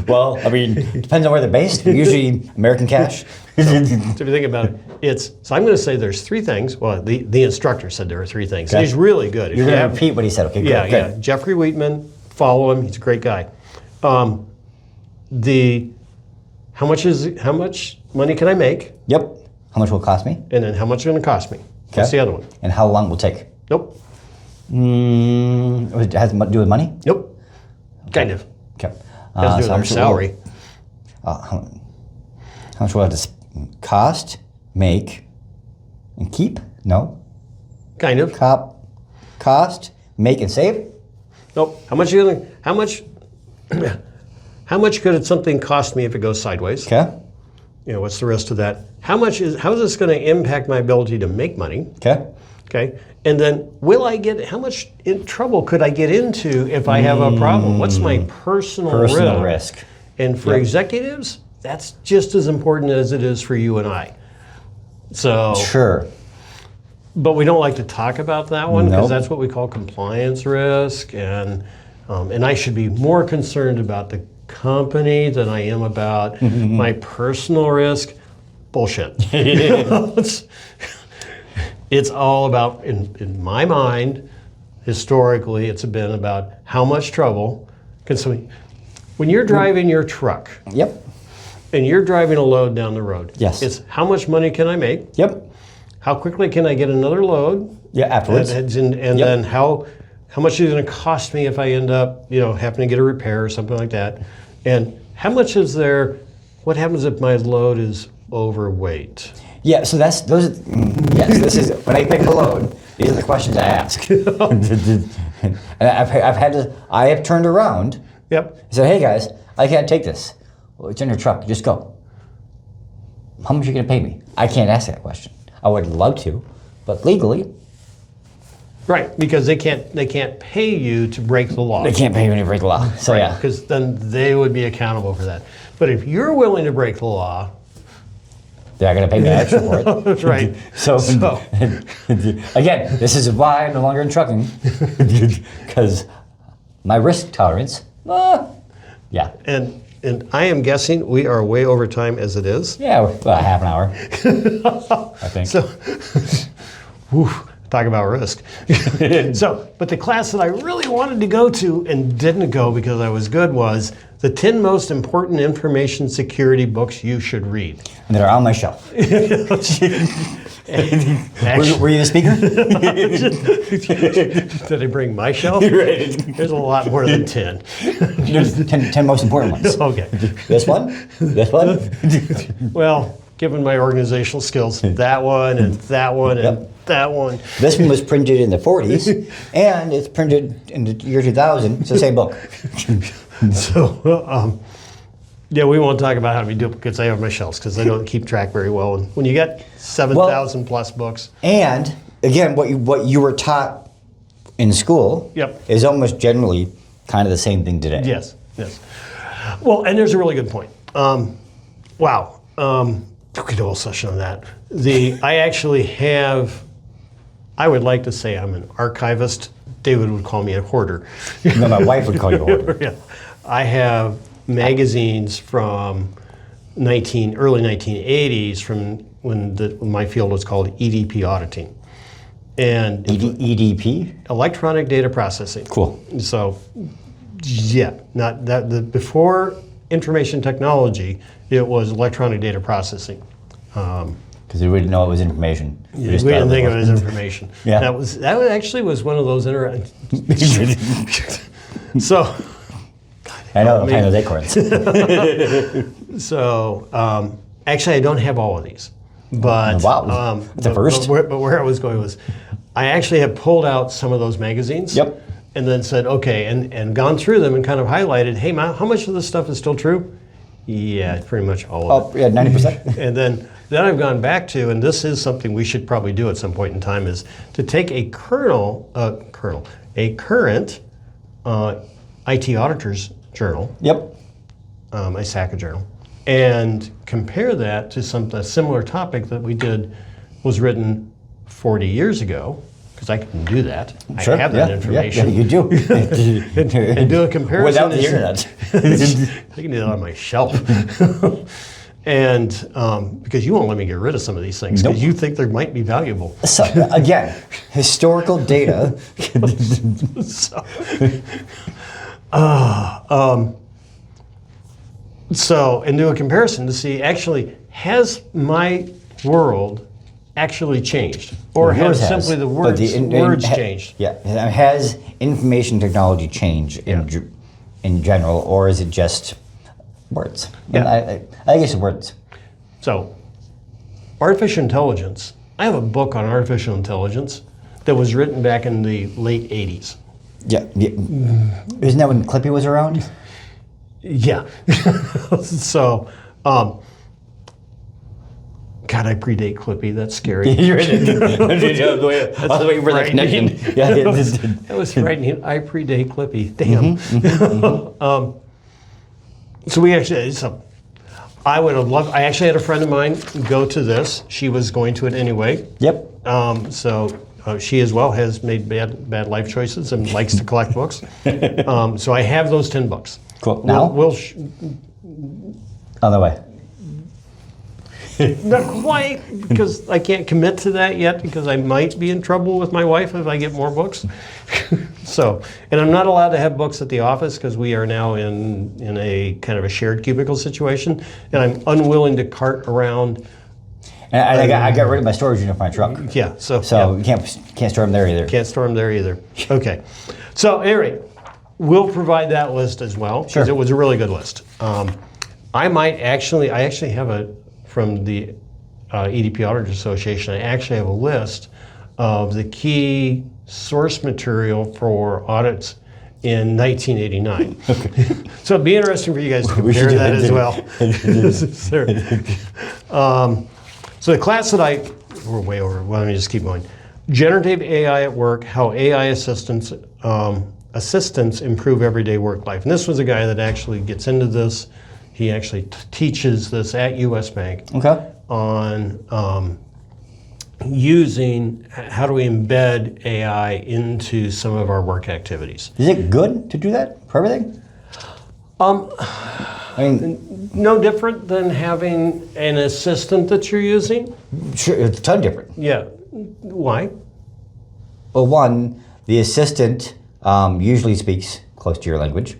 Speaker 2: Well, I mean, depends on where they're based. Usually American cash.
Speaker 3: So if you think about it, so I'm going to say there's three things. Well, the instructor said there were three things.
Speaker 2: Okay.
Speaker 3: He's really good. If
Speaker 2: You're
Speaker 3: you
Speaker 2: going to
Speaker 3: have-
Speaker 2: repeat what he said. Okay, good.
Speaker 3: Yeah,
Speaker 2: good.
Speaker 3: yeah. Jeffrey Wheatman, follow him. He's a great guy. How much money can I make,
Speaker 2: Yep. How much will it cost me?
Speaker 3: and then how much is it going to cost me? What's the other one?
Speaker 2: And how long will it take?
Speaker 3: Nope.
Speaker 2: It has to do with money?
Speaker 3: Nope. Kind of.
Speaker 2: Okay.
Speaker 3: Has to do with
Speaker 2: how
Speaker 3: our
Speaker 2: much
Speaker 3: salary.
Speaker 2: How much will it have to cost, make, and keep? No.
Speaker 3: Kind of.
Speaker 2: Cost, make, and save?
Speaker 3: Nope. How much could something cost me if it goes sideways?
Speaker 2: Okay.
Speaker 3: What's the rest of that? How is this going to impact my ability to make money?
Speaker 2: Okay.
Speaker 3: Okay. And then how much in trouble could I get into if I have a problem? What's my personal
Speaker 2: risk.
Speaker 3: And for executives, that's just as important as it is for you and I. So
Speaker 2: Sure.
Speaker 3: But we don't like to talk about that one because
Speaker 2: Nope.
Speaker 3: that's what we call compliance risk, and I should be more concerned about the company than I am about my personal risk. Bullshit. It's all about, in my mind, historically, it's been about how much trouble can somebody. When you're driving your truck
Speaker 2: Yep.
Speaker 3: and you're driving a load down the road,
Speaker 2: Yes.
Speaker 3: it's how much money can I make?
Speaker 2: Yep.
Speaker 3: How quickly can I get another load?
Speaker 2: Yeah, afterwards.
Speaker 3: And then how much is it going to cost me if I end up, having to get a repair or something like that? And how much is there? What happens if my load is overweight?
Speaker 2: Yeah, so yes, this is, when I pick a load, these are the questions I ask. And I have turned around
Speaker 3: Yep.
Speaker 2: and said, hey guys, I can't take this. Well, it's in your truck, just go. How much are you going to pay me? I can't ask that question. I would love to, but legally,
Speaker 3: Right, because they can't pay you to break the law.
Speaker 2: they can't pay me to break the law. So yeah.
Speaker 3: Because then they would be accountable for that. But if you're willing to break the law,
Speaker 2: They're not going to pay me extra for it.
Speaker 3: that's right.
Speaker 2: So, again, this is why I'm no longer in trucking, because my risk tolerance, yeah.
Speaker 3: And I am guessing we are way over time as it is.
Speaker 2: Yeah, about half an hour, I think.
Speaker 3: So, whew, talk about risk. But the class that I really wanted to go to and didn't go because I was good was the 10 most important information security books you should read.
Speaker 2: And they're on my shelf. Were you the speaker?
Speaker 3: Did I bring my shelf? There's a lot more than 10.
Speaker 2: There's 10 most important ones.
Speaker 3: Okay.
Speaker 2: This one? This one?
Speaker 3: Well, given my organizational skills, that one and that one and that one.
Speaker 2: This one was printed in the 40s, and it's printed in the year 2000. It's the same book.
Speaker 3: So, yeah, we won't talk about how to be duplicates. I have my shelves because I don't keep track very well. And when you get 7,000 plus books.
Speaker 2: And again, what you were taught in school is almost generally kind of the same thing today.
Speaker 3: Yes. Well, and there's a really good point. Wow. We could do a whole session on that. I actually have, I would like to say I'm an archivist. David would call me a hoarder.
Speaker 2: No, my wife would call you a hoarder.
Speaker 3: Yeah. I have magazines from early 1980s from when my field was called EDP auditing. And
Speaker 2: EDP?
Speaker 3: Electronic data processing.
Speaker 2: Cool.
Speaker 3: So, yeah, not that before information technology, it was electronic data processing.
Speaker 2: Because we didn't know it was information.
Speaker 3: We didn't think of it as information.
Speaker 2: Yeah.
Speaker 3: That actually was one of those So,
Speaker 2: I know, I'm playing those acorns.
Speaker 3: so actually, I don't have all of these, but
Speaker 2: wow, that's a first.
Speaker 3: But where I was going was, I actually have pulled out some of those magazines.
Speaker 2: Yep.
Speaker 3: And then said, okay, and gone through them and kind of highlighted, hey, how much of this stuff is still true? Yeah, pretty much all of it.
Speaker 2: Yeah, 90%.
Speaker 3: And then I've gone back to, and this is something we should probably do at some point in time, is to take a current IT auditor's journal,
Speaker 2: Yep.
Speaker 3: a SACA journal, and compare that to a similar topic that was written 40 years ago, because I can do that.
Speaker 2: Sure.
Speaker 3: I have that information.
Speaker 2: Yeah, you do.
Speaker 3: And do a comparison.
Speaker 2: Without the internet.
Speaker 3: I can do that on my shelf. And because you won't let me get rid of some of these things because you think they might be valuable.
Speaker 2: So, again, historical data.
Speaker 3: And do a comparison to see, actually, has my world actually changed? Or has simply the words changed?
Speaker 2: Yeah. Has information technology changed in general, or is it just words?
Speaker 3: Yeah.
Speaker 2: I guess words.
Speaker 3: So, artificial intelligence. I have a book on artificial intelligence that was written back in the late 80s.
Speaker 2: Yeah. Isn't that when Clippy was around?
Speaker 3: Yeah. So, God, I predate Clippy. That's scary.
Speaker 2: You're in it. I was waiting for that connection. Yeah,
Speaker 3: that was frightening. I predate Clippy. Damn. So we actually, I would have loved, I actually had a friend of mine go to this. She was going to it anyway.
Speaker 2: Yep.
Speaker 3: She as well has made bad life choices and likes to collect books. So I have those 10 books.
Speaker 2: Cool. Now? On the way.
Speaker 3: Not quite, because I can't commit to that yet, because I might be in trouble with my wife if I get more books. And I'm not allowed to have books at the office because we are now in a kind of a shared cubicle situation, and I'm unwilling to cart around.
Speaker 2: And I got rid of my storage unit in my truck.
Speaker 3: Yeah, so
Speaker 2: you can't store them there either.
Speaker 3: Can't store them there either. Okay, so anyway, we'll provide that list as well because it was a really good list. I actually have from the EDP Auditors Association, I actually have a list of the key source material for audits in 1989. Okay. So it'd be interesting for you guys to compare that as well. So the class that we're way over, well, let me just keep going. Generative AI at Work, How AI Assistants Improve Everyday Work Life. And this was a guy that actually gets into this. He actually teaches this at US Bank on using how do we embed AI into some of our work activities.
Speaker 2: Is it good to do that for everything? I mean,
Speaker 3: no different than having an assistant that you're using.
Speaker 2: Sure, it's a ton different.
Speaker 3: Yeah. Why?
Speaker 2: Well, one, the assistant usually speaks close to your language.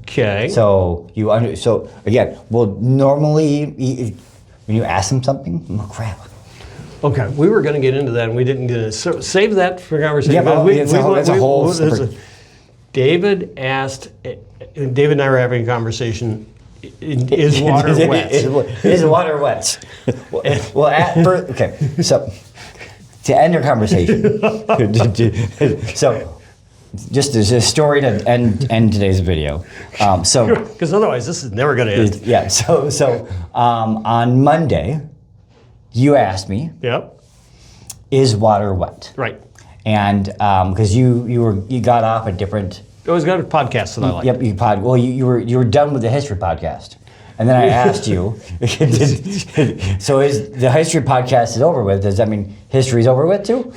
Speaker 3: Okay.
Speaker 2: So again, well, normally when you ask them something, oh crap.
Speaker 3: Okay, we were going to get into that, and we didn't get it. So save that for conversation.
Speaker 2: Yeah, but that's a whole separate.
Speaker 3: David and I were having a conversation. Is water wet?
Speaker 2: Is water wet? Okay. So to end your conversation, so just as a story to end today's video.
Speaker 3: Because otherwise, this is never going to end.
Speaker 2: Yeah. So on Monday, you asked me.
Speaker 3: Yep.
Speaker 2: Is water wet?
Speaker 3: Right.
Speaker 2: And because you got off a different.
Speaker 3: I always got a podcast that I like.
Speaker 2: Yep, you were done with the history podcast, and then I asked you. So is the history podcast is over with? Does that mean history's over with too?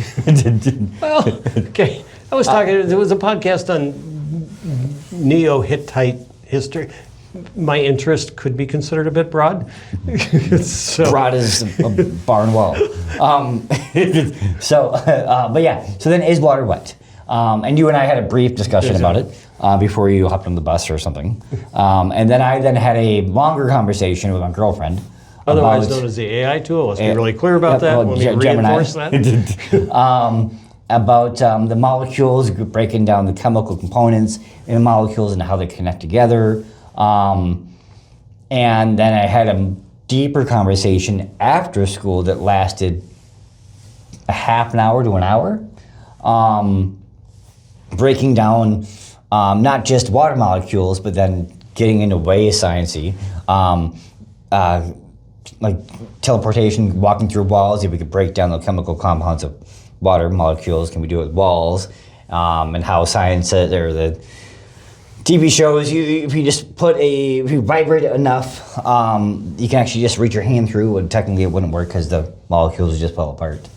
Speaker 3: Well, okay. I was talking. There was a podcast on Neo-Hittite history. My interest could be considered a bit broad.
Speaker 2: Broad as a barn wall. But yeah. So then, is water wet? And you and I had a brief discussion about it before you hopped on the bus or something. And then I had a longer conversation with my girlfriend
Speaker 3: Otherwise
Speaker 2: about-
Speaker 3: known as the AI tool. Let's be really clear about that.
Speaker 2: well,
Speaker 3: Let me
Speaker 2: Gemini.
Speaker 3: reinforce that.
Speaker 2: About the molecules, breaking down the chemical components in the molecules and how they connect together. And then I had a deeper conversation after school that lasted a half an hour to an hour, breaking down not just water molecules, but then getting into way sciencey, like teleportation, walking through walls. If we could break down the chemical compounds of water molecules, can we do it with walls? And how science or the TV shows, if you vibrate it enough, you can actually just reach your hand through, and technically it wouldn't work because the molecules would just fall apart.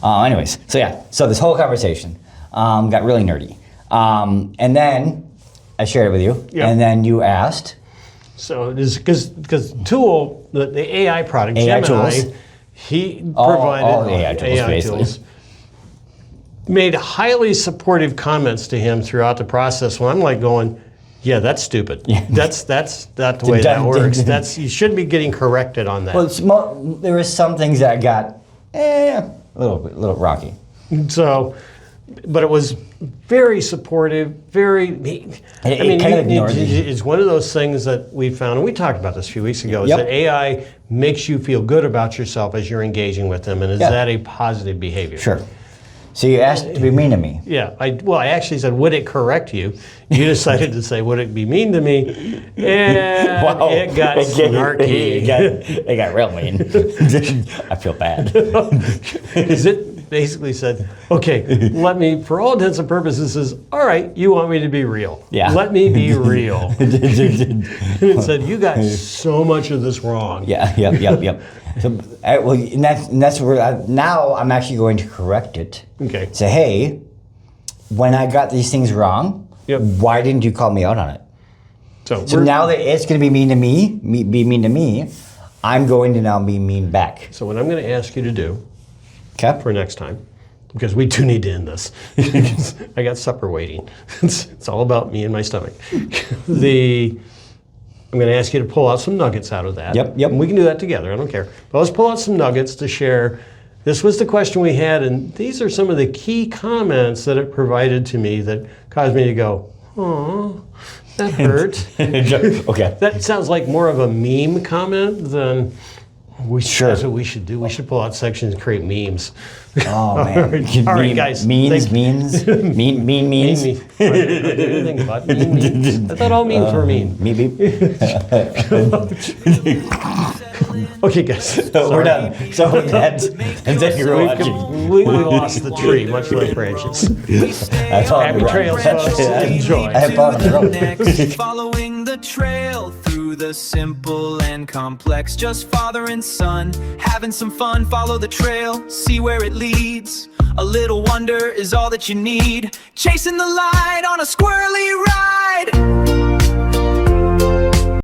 Speaker 2: Anyways, so this whole conversation got really nerdy. And then I shared it with you,
Speaker 3: Yeah.
Speaker 2: and then you asked.
Speaker 3: So it is because Tool, the AI product,
Speaker 2: AI
Speaker 3: Gemini,
Speaker 2: tools.
Speaker 3: he
Speaker 2: All
Speaker 3: provided
Speaker 2: the AI tools, basically.
Speaker 3: made highly supportive comments to him throughout the process. When I'm like going, yeah, that's stupid. That's not the way that works. You shouldn't be getting corrected on that.
Speaker 2: Well, there were some things that got a little rocky.
Speaker 3: So, but it was very supportive, very. It's one of those things that we found, and we talked about this a few weeks ago, is that AI makes you feel good about yourself as you're engaging with them, and is that a positive behavior?
Speaker 2: Sure. So you asked to be mean to me.
Speaker 3: Yeah. I actually said, would it correct you? You decided to say, would it be mean to me? And
Speaker 2: Wow.
Speaker 3: it got snarky.
Speaker 2: It got real mean. I feel bad.
Speaker 3: Because it basically said, okay, let me, for all intents and purposes, says, all right, you want me to be real.
Speaker 2: Yeah.
Speaker 3: Let me be real. And it said, you got so much of this wrong.
Speaker 2: Yep. So, and that's where now I'm actually going to correct it.
Speaker 3: Okay.
Speaker 2: Say, hey, when I got these things wrong, why didn't you call me out on it? So now that it's going to be mean to me, I'm going to now be mean back.
Speaker 3: So what I'm going to ask you to do
Speaker 2: Okay.
Speaker 3: for next time, because we do need to end this. I got supper waiting. It's all about me and my stomach. I'm going to ask you to pull out some nuggets out of that.
Speaker 2: Yep.
Speaker 3: And we can do that together. I don't care. But let's pull out some nuggets to share. This was the question we had, and these are some of the key comments that it provided to me that caused me to go, oh, that hurt.
Speaker 2: Okay.
Speaker 3: That sounds like more of a meme comment than that's what we should do. We should pull out sections and create memes.
Speaker 2: Oh man.
Speaker 3: All right, guys.
Speaker 2: Means.
Speaker 3: I didn't think about memes. I thought all memes were mean.
Speaker 2: Maybe.
Speaker 3: Okay, guys.
Speaker 2: So we're done. So and then you're
Speaker 3: We've
Speaker 2: watching.
Speaker 3: completely lost the tree, much like branches.
Speaker 2: I thought
Speaker 3: Happy trails, folks. Enjoy.
Speaker 2: I have fun on the road.
Speaker 1: Next, following the trail through the simple and complex, just father and son having some fun. Follow the trail, see where it leads. A little wonder is all that you need. Chasing the light on a squirrely ride.